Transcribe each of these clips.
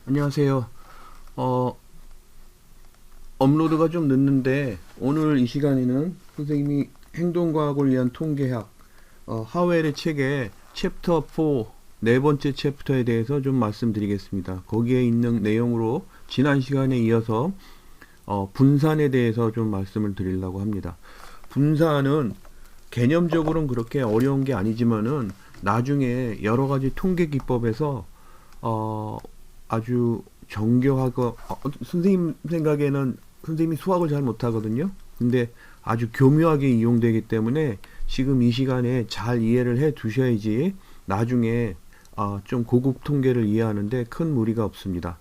안녕하세요. 어, 업로드가 좀 늦는데 오늘 이 시간에는 선생님이 행동과학을 위한 통계학 하웰의 책의 챕터 4 네 번째 챕터에 대해서 좀 말씀드리겠습니다. 거기에 있는 내용으로 지난 시간에 이어서 분산에 대해서 좀 말씀을 드리려고 합니다. 분산은 개념적으로는 그렇게 어려운 게 아니지만은 나중에 여러 가지 통계 기법에서 어, 아주 정교하고 선생님 생각에는 선생님이 수학을 잘 못하거든요. 근데 아주 교묘하게 이용되기 때문에 지금 이 시간에 잘 이해를 해 두셔야지 나중에 좀 고급 통계를 이해하는데 큰 무리가 없습니다.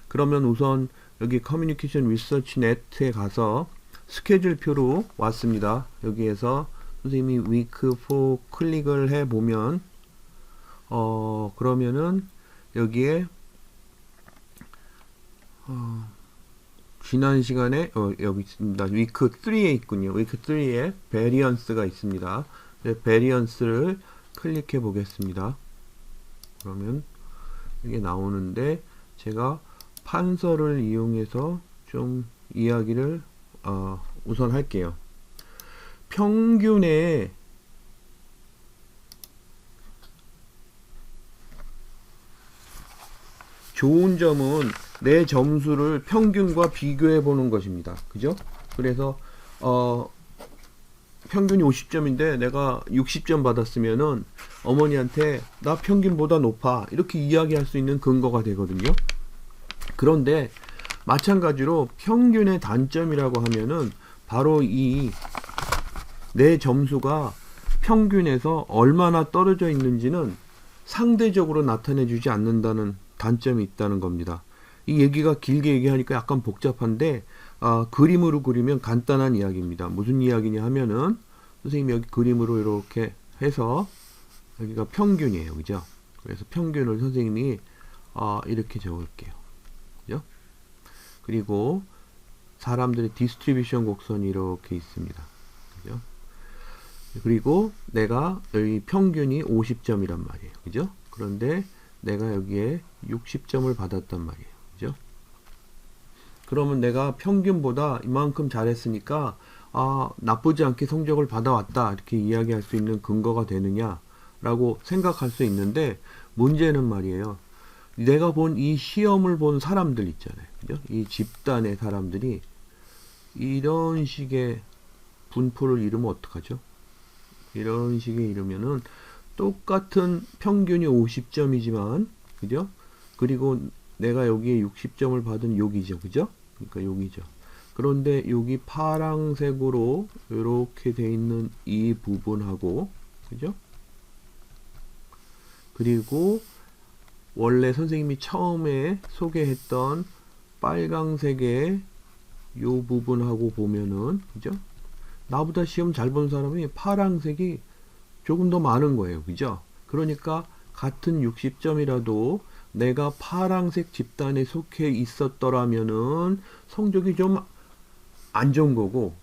그러면 우선 여기 커뮤니케이션 리서치 넷에 가서 스케줄표로 왔습니다. 여기에서 선생님이 위크 4 클릭을 해 보면 그러면은 여기에 지난 시간에 여기 있습니다. 위크 3에 있군요. 위크 3에 베리언스가 있습니다. 베리언스를 클릭해 보겠습니다. 그러면 이게 나오는데 제가 판서를 이용해서 좀 이야기를 우선 할게요. 평균의 좋은 점은 내 점수를 평균과 비교해 보는 것입니다. 그죠? 그래서 평균이 50점인데 내가 60점 받았으면은 어머니한테 나 평균보다 높아 이렇게 이야기할 수 있는 근거가 되거든요. 그런데 마찬가지로 평균의 단점이라고 하면은 바로 이 내 점수가 평균에서 얼마나 떨어져 있는지는 상대적으로 나타내 주지 않는다는 단점이 있다는 겁니다. 이 얘기가 길게 얘기하니까 약간 복잡한데 그림으로 그리면 간단한 이야기입니다. 무슨 이야기냐 하면은 선생님이 여기 그림으로 이렇게 해서 여기가 평균이에요. 그죠? 그래서 평균을 선생님이 이렇게 적을게요. 그죠? 그리고 사람들의 디스트리뷰션 곡선이 이렇게 있습니다. 그죠? 그리고 내가 여기 평균이 50점이란 말이에요. 그죠? 그런데 내가 여기에 60점을 받았단 말이에요. 그죠? 그러면 내가 평균보다 이만큼 잘했으니까 나쁘지 않게 성적을 받아왔다 이렇게 이야기할 수 있는 근거가 되느냐 라고 생각할 수 있는데 문제는 말이에요. 내가 본 이 시험을 본 사람들 있잖아요. 그죠? 이 집단의 사람들이 이런 식의 분포를 이루면 어떡하죠? 이런 식의 이루면은 똑같은 평균이 50점이지만 그죠? 그리고 내가 여기에 60점을 받은 여기죠. 그죠? 그러니까 여기죠. 그런데 여기 파랑색으로 이렇게 돼 있는 이 부분하고 그죠? 그리고 원래 선생님이 처음에 소개했던 빨강색의 요 부분하고 보면은 그죠? 나보다 시험 잘 본 사람이 파랑색이 조금 더 많은 거예요. 그죠? 그러니까 같은 60점이라도 내가 파랑색 집단에 속해 있었더라면은 성적이 좀 안 좋은 거고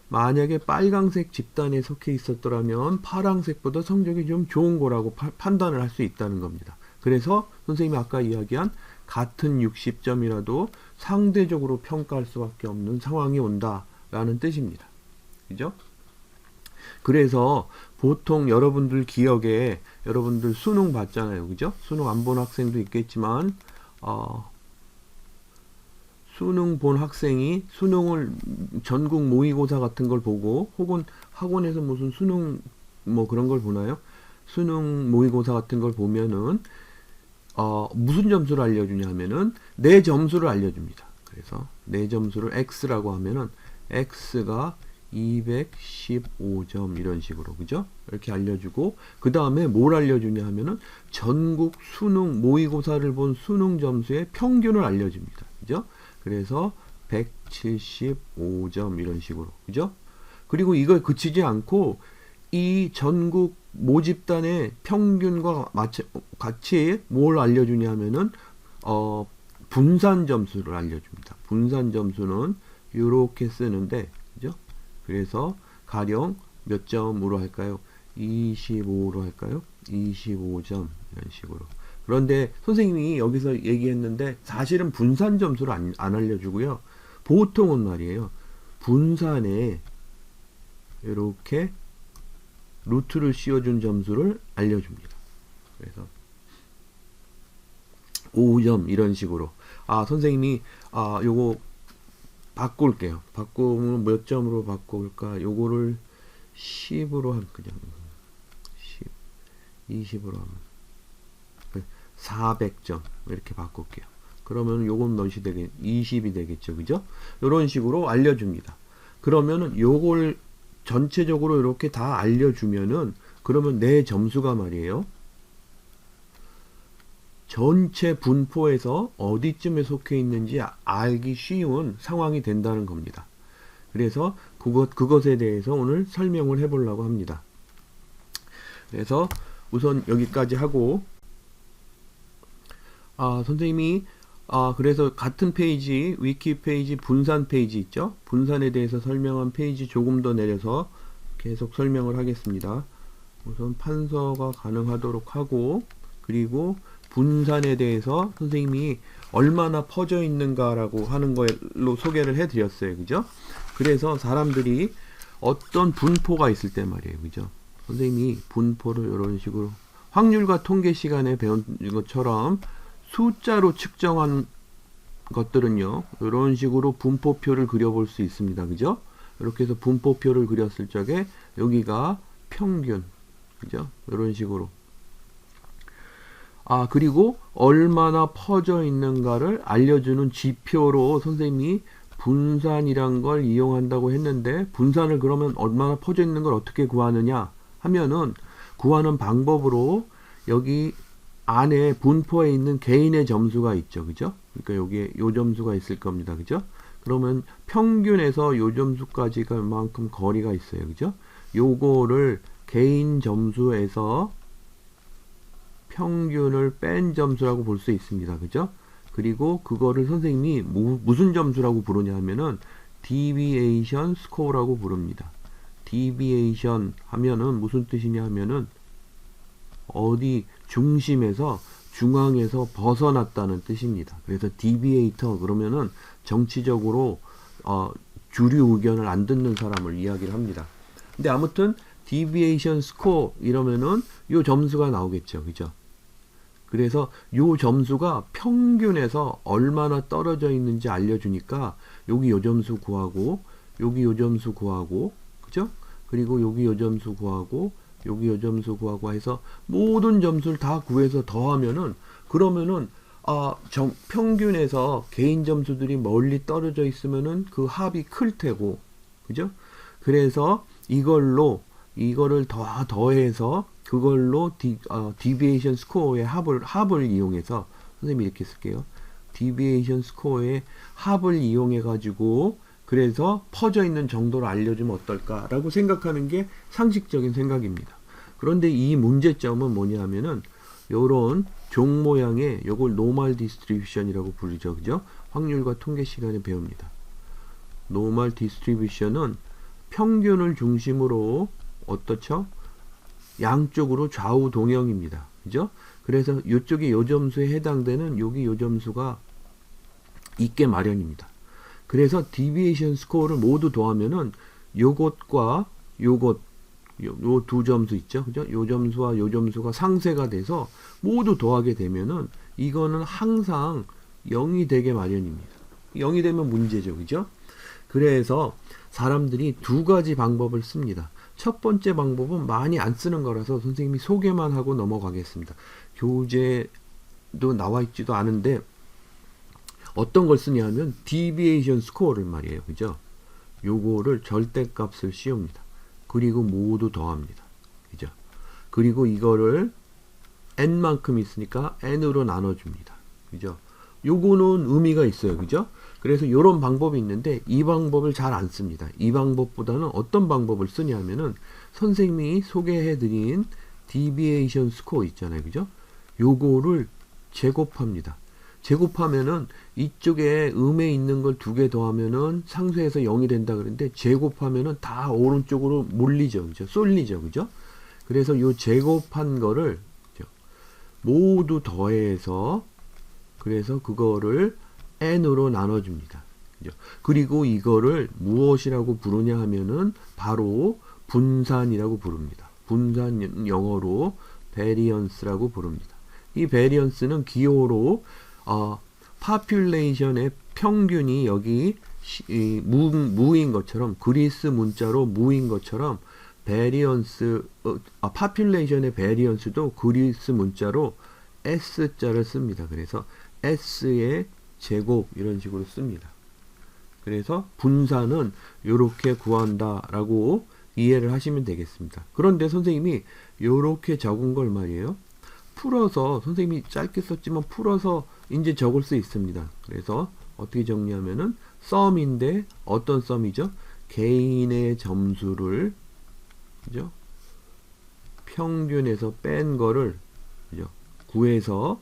만약에 빨강색 집단에 속해 있었더라면 파랑색보다 성적이 좀 좋은 거라고 판단을 할 수 있다는 겁니다. 그래서 선생님이 아까 이야기한 같은 60점이라도 상대적으로 평가할 수밖에 없는 상황이 온다라는 뜻입니다. 그죠? 그래서 보통 여러분들 기억에 여러분들 수능 봤잖아요. 그죠? 수능 안 본 학생도 있겠지만 수능 본 학생이 수능을 전국 모의고사 같은 걸 보고 혹은 학원에서 무슨 수능 뭐 그런 걸 보나요? 수능 모의고사 같은 걸 보면은 무슨 점수를 알려주냐 하면은 내 점수를 알려줍니다. 그래서 내 점수를 X라고 하면은 X가 215점 이런 식으로 그죠? 이렇게 알려주고 그 다음에 뭘 알려주냐 하면은 전국 수능 모의고사를 본 수능 점수의 평균을 알려줍니다. 그죠? 그래서 175점 이런 식으로 그죠? 그리고 이걸 그치지 않고 이 전국 모집단의 평균과 같이 뭘 알려주냐 하면은 분산 점수를 알려줍니다. 분산 점수는 이렇게 쓰는데 그죠? 그래서 가령 몇 점으로 할까요? 25로 할까요? 25점 이런 식으로. 그런데 선생님이 여기서 얘기했는데 사실은 분산 점수를 안 알려주고요. 보통은 말이에요. 분산에 이렇게 루트를 씌워준 점수를 알려줍니다. 그래서 5점 이런 식으로. 선생님이 요거 바꿀게요. 바꾸면 몇 점으로 바꿀까? 요거를 10으로 하면 그냥 10, 20으로 하면 400점 이렇게 바꿀게요. 그러면 요건 몇이 되겠 20이 되겠죠. 그죠? 요런 식으로 알려줍니다. 그러면은 요걸 전체적으로 이렇게 다 알려주면은 그러면 내 점수가 말이에요. 전체 분포에서 어디쯤에 속해 있는지 알기 쉬운 상황이 된다는 겁니다. 그래서 그것에 대해서 오늘 설명을 해보려고 합니다. 그래서 우선 여기까지 하고 선생님이 그래서 같은 페이지 위키 페이지 분산 페이지 있죠? 분산에 대해서 설명한 페이지 조금 더 내려서 계속 설명을 하겠습니다. 우선 판서가 가능하도록 하고 그리고 분산에 대해서 선생님이 얼마나 퍼져 있는가라고 하는 걸로 소개를 해 드렸어요. 그죠? 그래서 사람들이 어떤 분포가 있을 때 말이에요. 그죠? 선생님이 분포를 이런 식으로 확률과 통계 시간에 배운 것처럼 숫자로 측정한 것들은요, 이런 식으로 분포표를 그려볼 수 있습니다. 그죠? 이렇게 해서 분포표를 그렸을 적에 여기가 평균, 그죠? 이런 식으로. 그리고 얼마나 퍼져 있는가를 알려주는 지표로 선생님이 분산이란 걸 이용한다고 했는데, 분산을 그러면 얼마나 퍼져 있는 걸 어떻게 구하느냐 하면은 구하는 방법으로 여기 안에 분포에 있는 개인의 점수가 있죠. 그죠? 그러니까 여기에 요 점수가 있을 겁니다. 그죠? 그러면 평균에서 요 점수까지가 얼만큼 거리가 있어요. 그죠? 요거를 개인 점수에서 평균을 뺀 점수라고 볼 수 있습니다. 그죠? 그리고 그거를 선생님이 무슨 점수라고 부르냐 하면은 deviation score라고 부릅니다. deviation 하면은 무슨 뜻이냐 하면은 어디 중심에서 중앙에서 벗어났다는 뜻입니다. 그래서 deviator 그러면은 정치적으로 주류 의견을 안 듣는 사람을 이야기를 합니다. 근데 아무튼 deviation score 이러면은 요 점수가 나오겠죠. 그죠? 그래서 요 점수가 평균에서 얼마나 떨어져 있는지 알려주니까 여기 요 점수 구하고 여기 요 점수 구하고 그죠? 그리고 여기 요 점수 구하고 여기 요 점수 구하고 해서 모든 점수를 다 구해서 더하면은 그러면은 평균에서 개인 점수들이 멀리 떨어져 있으면은 그 합이 클 테고 그죠? 그래서 이거를 더해서 그걸로 deviation score의 합을 이용해서 선생님이 이렇게 쓸게요. deviation score의 합을 이용해 가지고 그래서 퍼져 있는 정도를 알려주면 어떨까라고 생각하는 게 상식적인 생각입니다. 그런데 이 문제점은 뭐냐면은 요런 종 모양의 요걸 normal distribution이라고 부르죠. 그죠? 확률과 통계 시간에 배웁니다. normal distribution은 평균을 중심으로 어떻죠? 양쪽으로 좌우 동형입니다. 그죠? 그래서 이쪽이 요 점수에 해당되는 여기 요 점수가 있게 마련입니다. 그래서 deviation score를 모두 더하면은 요것과 요것 요 두 점수 있죠. 그죠? 요 점수와 요 점수가 상쇄가 돼서 모두 더하게 되면은 이거는 항상 0이 되게 마련입니다. 0이 되면 문제죠. 그죠? 그래서 사람들이 두 가지 방법을 씁니다. 첫 번째 방법은 많이 안 쓰는 거라서 선생님이 소개만 하고 넘어가겠습니다. 교재도 나와 있지도 않은데 어떤 걸 쓰냐 하면 deviation score를 말이에요. 그죠? 요거를 절대값을 씌웁니다. 그리고 모두 더합니다. 그죠? 그리고 이거를 n만큼 있으니까 n으로 나눠줍니다. 그죠? 요거는 의미가 있어요. 그죠? 그래서 요런 방법이 있는데 이 방법을 잘 안 씁니다. 이 방법보다는 어떤 방법을 쓰냐면은 선생님이 소개해드린 deviation score 있잖아요. 그죠? 요거를 제곱합니다. 제곱하면은 이쪽에 음에 있는 걸 두 개 더하면은 상쇄해서 0이 된다 그러는데 제곱하면은 다 오른쪽으로 몰리죠. 그죠? 쏠리죠. 그죠? 그래서 요 제곱한 거를 모두 더해서 그래서 그거를 n으로 나눠줍니다. 그죠? 그리고 이거를 무엇이라고 부르냐 하면은 바로 분산이라고 부릅니다. 분산 영어로 variance라고 부릅니다. 이 variance는 기호로 population의 평균이 여기 무인 것처럼 그리스 문자로 무인 것처럼 variance population의 variance도 그리스 문자로 S자를 씁니다. 그래서 S의 제곱 이런 식으로 씁니다. 그래서 분산은 이렇게 구한다라고 이해를 하시면 되겠습니다. 그런데 선생님이 이렇게 적은 걸 말이에요. 풀어서 선생님이 짧게 썼지만 풀어서 이제 적을 수 있습니다. 그래서 어떻게 정리하면은 썸인데 어떤 썸이죠? 개인의 점수를 그죠? 평균에서 뺀 거를 그죠? 구해서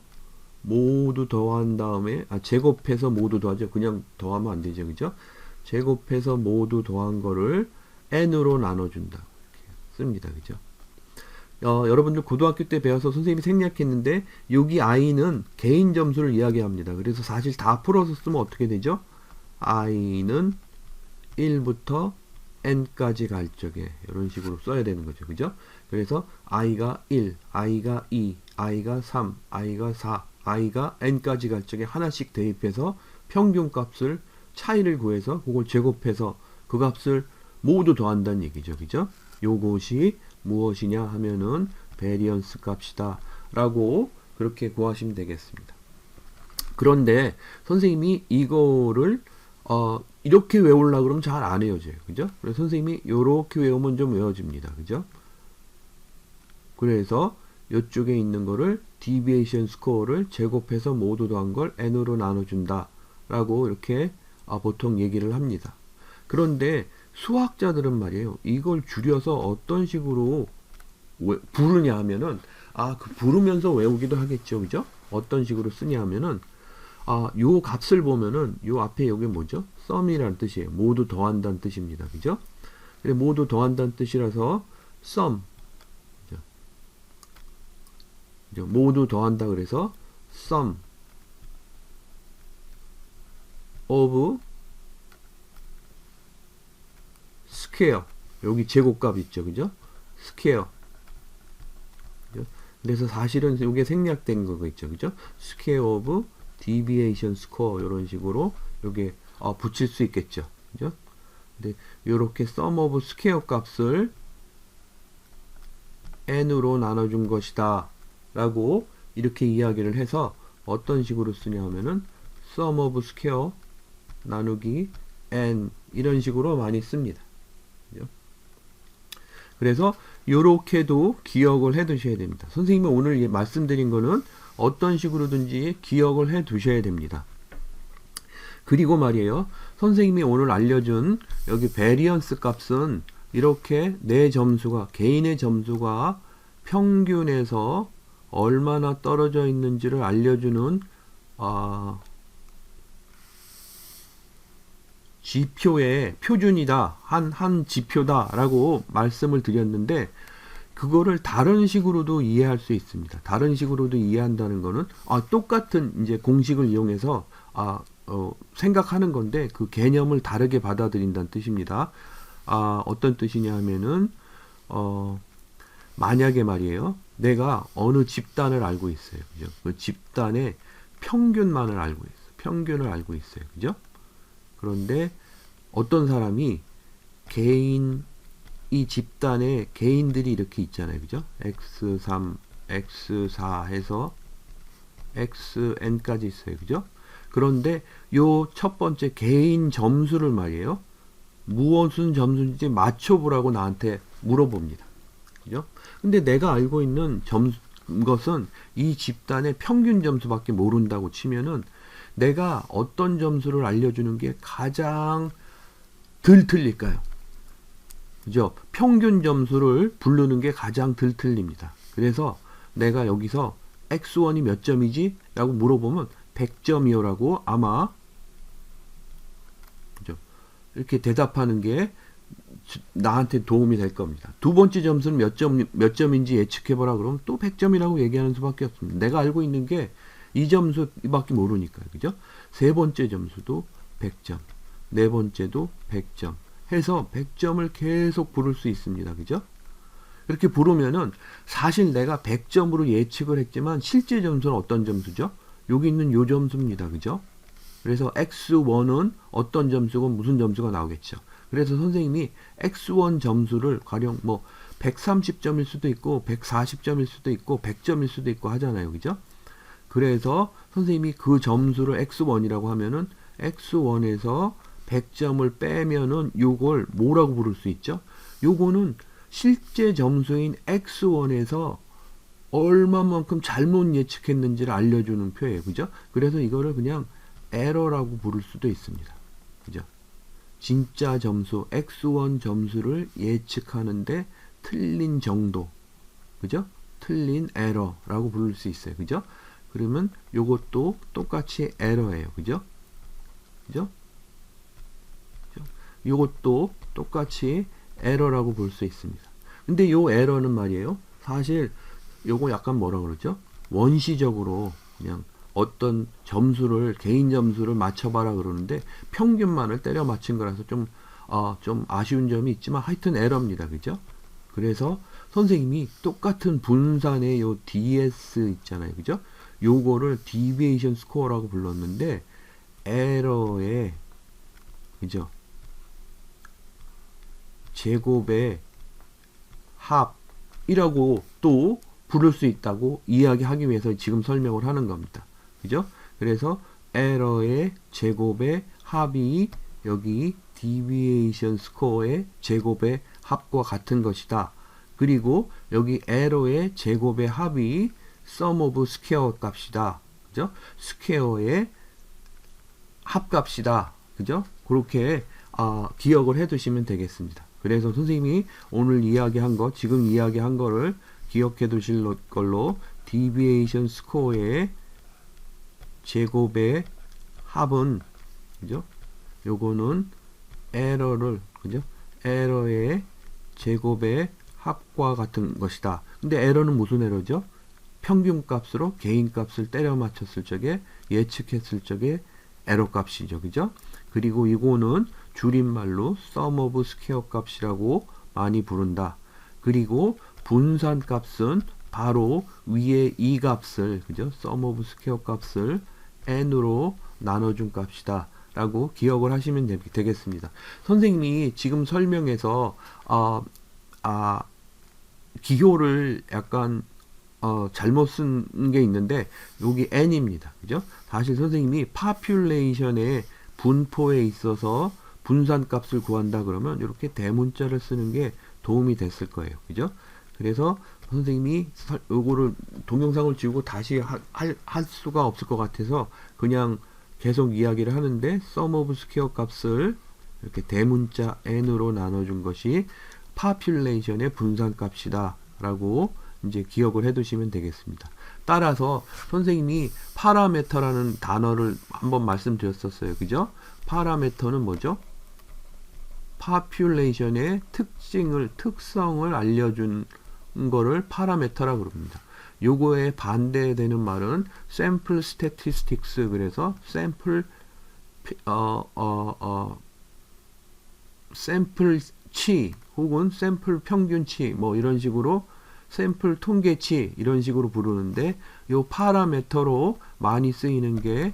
모두 더한 다음에 제곱해서 모두 더하죠. 그냥 더하면 안 되죠. 그죠? 제곱해서 모두 더한 거를 n으로 나눠준다. 이렇게 씁니다. 그죠? 여러분들 고등학교 때 배워서 선생님이 생략했는데 여기 i는 개인 점수를 이야기합니다. 그래서 사실 다 풀어서 쓰면 어떻게 되죠? i는 1부터 n까지 갈 적에 이런 식으로 써야 되는 거죠. 그죠? 그래서 i가 1, i가 2, i가 3, i가 4, i가 n까지 갈 적에 하나씩 대입해서 평균 값을 차이를 구해서 그걸 제곱해서 그 값을 모두 더한다는 얘기죠. 그죠? 요것이 무엇이냐 하면은 베리언스 값이다 라고 그렇게 구하시면 되겠습니다. 그런데 선생님이 이거를 이렇게 외우려고 그러면 잘 안 외워져요. 그죠? 그래서 선생님이 요렇게 외우면 좀 외워집니다. 그죠? 그래서 이쪽에 있는 거를 deviation score를 제곱해서 모두 더한 걸 n으로 나눠준다 라고 이렇게 보통 얘기를 합니다. 그런데 수학자들은 말이에요. 이걸 줄여서 어떤 식으로 부르냐 하면은 그 부르면서 외우기도 하겠죠. 그죠? 어떤 식으로 쓰냐 하면은 요 값을 보면은 요 앞에 요게 뭐죠? sum이라는 뜻이에요. 모두 더한다는 뜻입니다. 그죠? 모두 더한다는 뜻이라서 sum 그죠? 모두 더한다 그래서 sum of 스퀘어 여기 제곱값 있죠. 그죠? 스퀘어 그죠? 그래서 사실은 이게 생략된 거 있죠. 그죠? 스퀘어 오브 디비에이션 스코어 이런 식으로 요게 붙일 수 있겠죠. 그죠? 근데 요렇게 sum of 스퀘어 값을 n으로 나눠준 것이다 라고 이렇게 이야기를 해서 어떤 식으로 쓰냐 하면은 sum of 스퀘어 나누기 n 이런 식으로 많이 씁니다. 그래서 요렇게도 기억을 해 두셔야 됩니다. 선생님이 오늘 말씀드린 거는 어떤 식으로든지 기억을 해 두셔야 됩니다. 그리고 말이에요. 선생님이 오늘 알려준 여기 베리언스 값은 이렇게 내 점수가 개인의 점수가 평균에서 얼마나 떨어져 있는지를 알려주는 지표의 표준이다. 한 지표다 라고 말씀을 드렸는데 그거를 다른 식으로도 이해할 수 있습니다. 다른 식으로도 이해한다는 거는 똑같은 이제 공식을 이용해서 생각하는 건데 그 개념을 다르게 받아들인다는 뜻입니다. 어떤 뜻이냐 하면은 만약에 말이에요. 내가 어느 집단을 알고 있어요. 그죠? 그 집단의 평균만을 알고 있어요. 평균을 알고 있어요. 그죠? 그런데 어떤 사람이 이 집단의 개인들이 이렇게 있잖아요. 그죠? x3, x4 해서 xn까지 있어요. 그죠? 그런데 요 첫 번째 개인 점수를 말이에요. 무엇은 점수인지 맞춰보라고 나한테 물어봅니다. 그죠? 근데 내가 알고 있는 것은 이 집단의 평균 점수밖에 모른다고 치면은 내가 어떤 점수를 알려주는 게 가장 덜 틀릴까요? 그죠? 평균 점수를 부르는 게 가장 덜 틀립니다. 그래서 내가 여기서 x1이 몇 점이지? 라고 물어보면 100점이요 라고 아마 그죠? 이렇게 대답하는 게 나한테 도움이 될 겁니다. 두 번째 점수는 몇 점인지 예측해보라 그러면 또 100점이라고 얘기하는 수밖에 없습니다. 내가 알고 있는 게 이 점수밖에 모르니까요. 그죠? 세 번째 점수도 100점, 네 번째도 100점 해서 100점을 계속 부를 수 있습니다. 그죠? 이렇게 부르면은 사실 내가 100점으로 예측을 했지만 실제 점수는 어떤 점수죠? 여기 있는 요 점수입니다. 그죠? 그래서 x1은 어떤 점수고 무슨 점수가 나오겠죠. 그래서 선생님이 x1 점수를 가령 뭐 130점일 수도 있고 140점일 수도 있고 100점일 수도 있고 하잖아요. 그죠? 그래서 선생님이 그 점수를 x1이라고 하면은 x1에서 100점을 빼면은 요걸 뭐라고 부를 수 있죠? 요거는 실제 점수인 x1에서 얼마만큼 잘못 예측했는지를 알려주는 표예요. 그죠? 그래서 이거를 그냥 에러라고 부를 수도 있습니다. 그죠? 진짜 점수 x1 점수를 예측하는데 틀린 정도, 그죠? 틀린 에러라고 부를 수 있어요. 그죠? 그러면 요것도 똑같이 에러예요. 그죠? 그죠? 요것도 똑같이 에러라고 볼 수 있습니다. 근데 요 에러는 말이에요. 사실 요거 약간 뭐라 그러죠? 원시적으로 그냥 어떤 점수를 개인 점수를 맞춰봐라 그러는데 평균만을 때려 맞춘 거라서 좀 아쉬운 점이 있지만 하여튼 에러입니다. 그죠? 그래서 선생님이 똑같은 분산의 요 DS 있잖아요. 그죠? 요거를 디비에이션 스코어라고 불렀는데 에러의 그죠? 제곱의 합이라고 또 부를 수 있다고 이야기하기 위해서 지금 설명을 하는 겁니다. 그죠? 그래서 에러의 제곱의 합이 여기 디비에이션 스코어의 제곱의 합과 같은 것이다. 그리고 여기 에러의 제곱의 합이 sum of square 값이다. 그죠? 스퀘어의 합값이다. 그죠? 그렇게 기억을 해 두시면 되겠습니다. 그래서 선생님이 오늘 이야기한 거, 지금 이야기한 거를 기억해 두실 걸로 디비에이션 스코어의 제곱의 합은 그죠? 요거는 에러를 그죠? 에러의 제곱의 합과 같은 것이다. 근데 에러는 무슨 에러죠? 평균 값으로 개인 값을 때려 맞췄을 적에 예측했을 적에 에러 값이죠. 그죠? 그리고 이거는 줄임말로 sum of square 값이라고 많이 부른다. 그리고 분산 값은 바로 위에 이 값을 그죠? sum of square 값을 n으로 나눠준 값이다. 라고 기억을 하시면 되겠습니다. 선생님이 지금 설명해서 기호를 약간 잘못 쓴 게 있는데 여기 n입니다. 그죠? 사실 선생님이 population의 분포에 있어서 분산 값을 구한다 그러면 이렇게 대문자를 쓰는 게 도움이 됐을 거예요. 그죠? 그래서 선생님이 요거를 동영상을 지우고 다시 할 수가 없을 것 같아서 그냥 계속 이야기를 하는데 sum of square 값을 이렇게 대문자 n으로 나눠준 것이 population의 분산 값이다 라고 이제 기억을 해 두시면 되겠습니다. 따라서 선생님이 파라메터라는 단어를 한번 말씀드렸었어요. 그죠? 파라메터는 뭐죠? population의 특성을 알려준 거를 파라메터라고 그럽니다. 요거에 반대되는 말은 sample statistics, 그래서 샘플치 혹은 샘플 평균치 뭐 이런 식으로 샘플 통계치 이런 식으로 부르는데 요 파라메터로 많이 쓰이는 게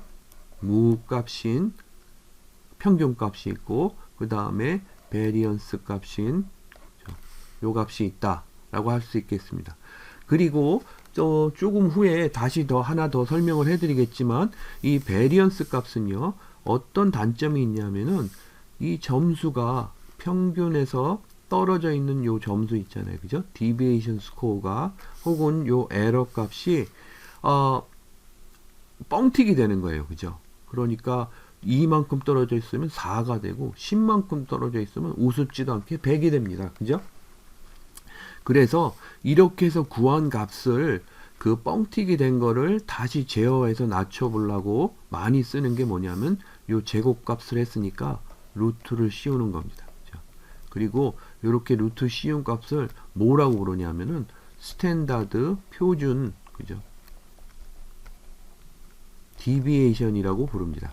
무값인 평균값이 있고 그 다음에 베리언스 값인 요 값이 있다 라고 할 수 있겠습니다. 그리고 조금 후에 다시 하나 더 설명을 해드리겠지만 이 베리언스 값은요 어떤 단점이 있냐면은 이 점수가 평균에서 떨어져 있는 요 점수 있잖아요. 그죠? 디비에이션 스코어가 혹은 요 에러 값이 뻥튀기 되는 거예요. 그죠? 그러니까 2만큼 떨어져 있으면 4가 되고 10만큼 떨어져 있으면 우습지도 않게 100이 됩니다. 그죠? 그래서 이렇게 해서 구한 값을 그 뻥튀기 된 거를 다시 제어해서 낮춰보려고 많이 쓰는 게 뭐냐면 요 제곱값을 했으니까 루트를 씌우는 겁니다. 그죠? 그리고 이렇게 루트 CU 값을 뭐라고 부르냐면은 스탠다드 표준, 그죠? 디비에이션이라고 부릅니다.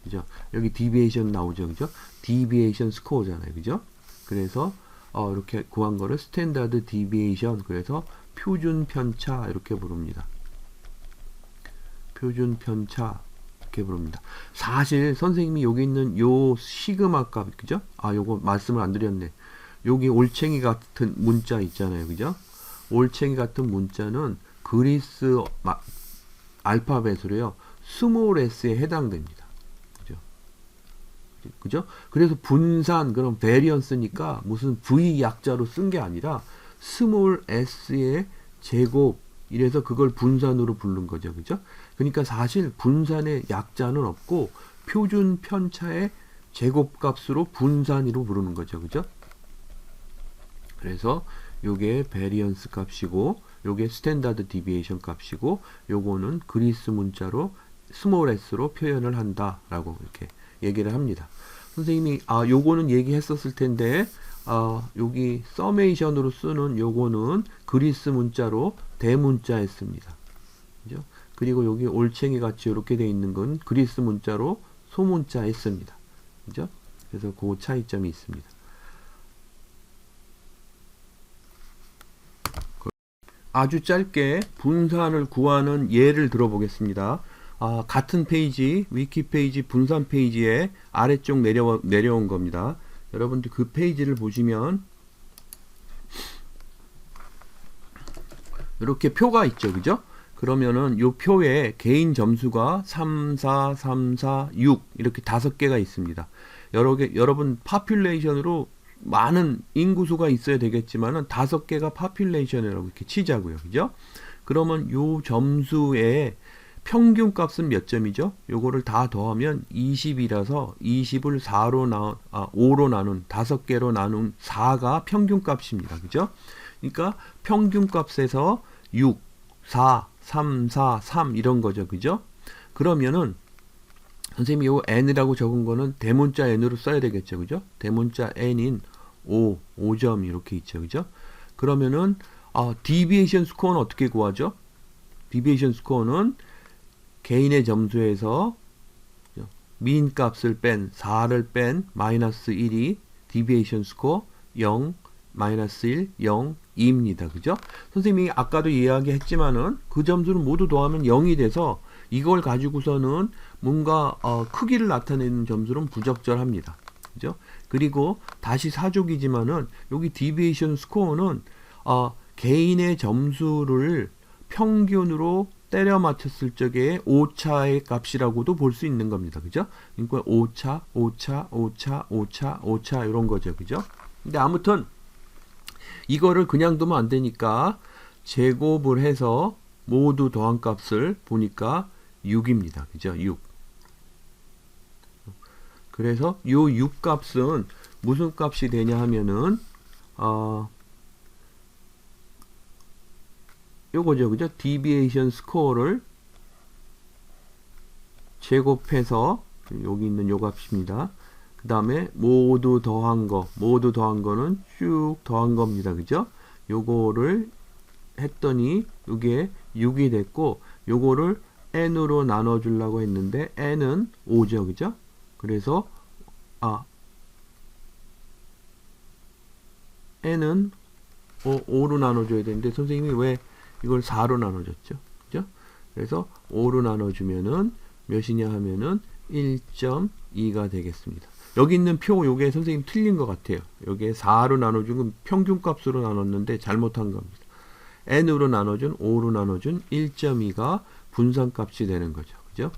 그죠? 여기 디비에이션 나오죠, 그죠? 디비에이션 스코어잖아요, 그죠? 그래서 이렇게 구한 거를 스탠다드 디비에이션, 그래서 표준 편차 이렇게 부릅니다. 표준 편차 이렇게 부릅니다. 사실 선생님이 여기 있는 요 시그마 값, 그죠? 요거 말씀을 안 드렸네. 여기 올챙이 같은 문자 있잖아요, 그죠? 올챙이 같은 문자는 그리스 알파벳으로요, 스몰 s에 해당됩니다. 그죠? 그죠? 그래서 분산, 그럼 베리언스니까 무슨 V 약자로 쓴 게 아니라 스몰 s의 제곱, 이래서 그걸 분산으로 부른 거죠. 그죠? 그러니까 사실 분산의 약자는 없고 표준 편차의 제곱값으로 분산으로 부르는 거죠. 그죠? 그래서 요게 베리언스 값이고 요게 스탠다드 디비에이션 값이고 요거는 그리스 문자로 스몰 s로 표현을 한다라고 이렇게 얘기를 합니다. 선생님이 요거는 얘기했었을 텐데 여기 서메이션으로 쓰는 요거는 그리스 문자로 대문자 했습니다. 그죠? 그리고 여기 올챙이 같이 이렇게 돼 있는 건 그리스 문자로 소문자 했습니다. 그죠? 그래서 그 차이점이 있습니다. 아주 짧게 분산을 구하는 예를 들어보겠습니다. 같은 페이지, 위키 페이지 분산 페이지에 아래쪽 내려온 겁니다. 여러분들 그 페이지를 보시면 이렇게 표가 있죠, 그죠? 그러면은 요 표에 개인 점수가 3, 4, 3, 4, 6 이렇게 5개가 있습니다. 여러분 파퓰레이션으로 많은 인구수가 있어야 되겠지만은 5개가 파퓰레이션이라고 이렇게 치자고요, 그죠? 그러면 요 점수의 평균 값은 몇 점이죠? 요거를 다 더하면 20이라서 20을 5로 나눈 5개로 나눈 4가 평균 값입니다. 그죠? 그러니까 평균 값에서 6, 4, 3, 4, 3 이런 거죠. 그죠? 그러면은 선생님이 요 n이라고 적은 거는 대문자 n으로 써야 되겠죠. 그죠? 대문자 n인 5점 이렇게 있죠. 그죠? 그러면은 디비에이션 스코어는 어떻게 구하죠? 디비에이션 스코어는 개인의 점수에서 민 값을 뺀 4를 뺀 마이너스 1이 디비에이션 스코어 0, 마이너스 1, 0, 2입니다. 그죠? 선생님이 아까도 이야기했지만은 그 점수를 모두 더하면 0이 돼서 이걸 가지고서는 뭔가 크기를 나타내는 점수는 부적절합니다. 그죠? 그리고 다시 사족이지만은 여기 디비에이션 스코어는 개인의 점수를 평균으로 때려 맞췄을 적에 오차의 값이라고도 볼 수 있는 겁니다. 그죠? 그러니까 오차 이런 거죠. 그죠? 근데 아무튼 이거를 그냥 두면 안 되니까 제곱을 해서 모두 더한 값을 보니까 6입니다. 그죠? 6. 그래서 요 6 값은 무슨 값이 되냐 하면은 요거죠. 그죠? 디비에이션 스코어를 제곱해서 여기 있는 요 값입니다. 그 다음에 모두 더한 거는 쭉 더한 겁니다. 그죠? 요거를 했더니 요게 6이 됐고 요거를 n으로 나눠 주려고 했는데 n은 5죠. 그죠? 그래서 n은 5로 나눠 줘야 되는데 선생님이 왜 이걸 4로 나눠줬죠. 그죠? 그래서 5로 나눠주면은 몇이냐 하면은 1.2가 되겠습니다. 여기 있는 표 요게 선생님 틀린 것 같아요. 요게 4로 나눠준 건 평균 값으로 나눴는데 잘못한 겁니다. n으로 나눠준 5로 나눠준 1.2가 분산 값이 되는 거죠. 그죠?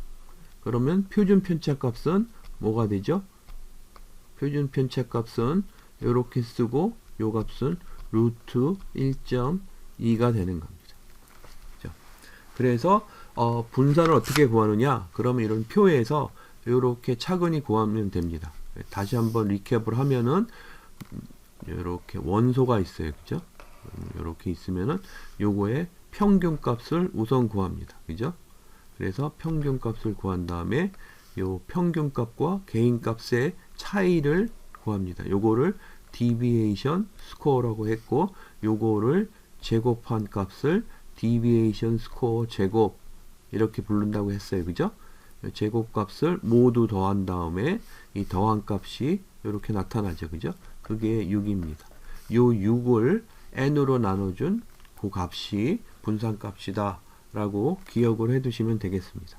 그러면 표준 편차 값은 뭐가 되죠? 표준 편차 값은 요렇게 쓰고 요 값은 루트 1.2가 되는 겁니다. 그래서 분산을 어떻게 구하느냐? 그러면 이런 표에서 이렇게 차근히 구하면 됩니다. 다시 한번 리캡을 하면은 이렇게 원소가 있어요. 그죠? 이렇게 있으면은 요거의 평균 값을 우선 구합니다. 그죠? 그래서 평균 값을 구한 다음에 요 평균 값과 개인 값의 차이를 구합니다. 요거를 deviation score라고 했고, 요거를 제곱한 값을 deviation score 제곱 이렇게 부른다고 했어요. 그죠? 제곱값을 모두 더한 다음에 이 더한 값이 이렇게 나타나죠. 그죠? 그게 6입니다. 요 6을 n으로 나눠준 그 값이 분산값이다 라고 기억을 해 두시면 되겠습니다.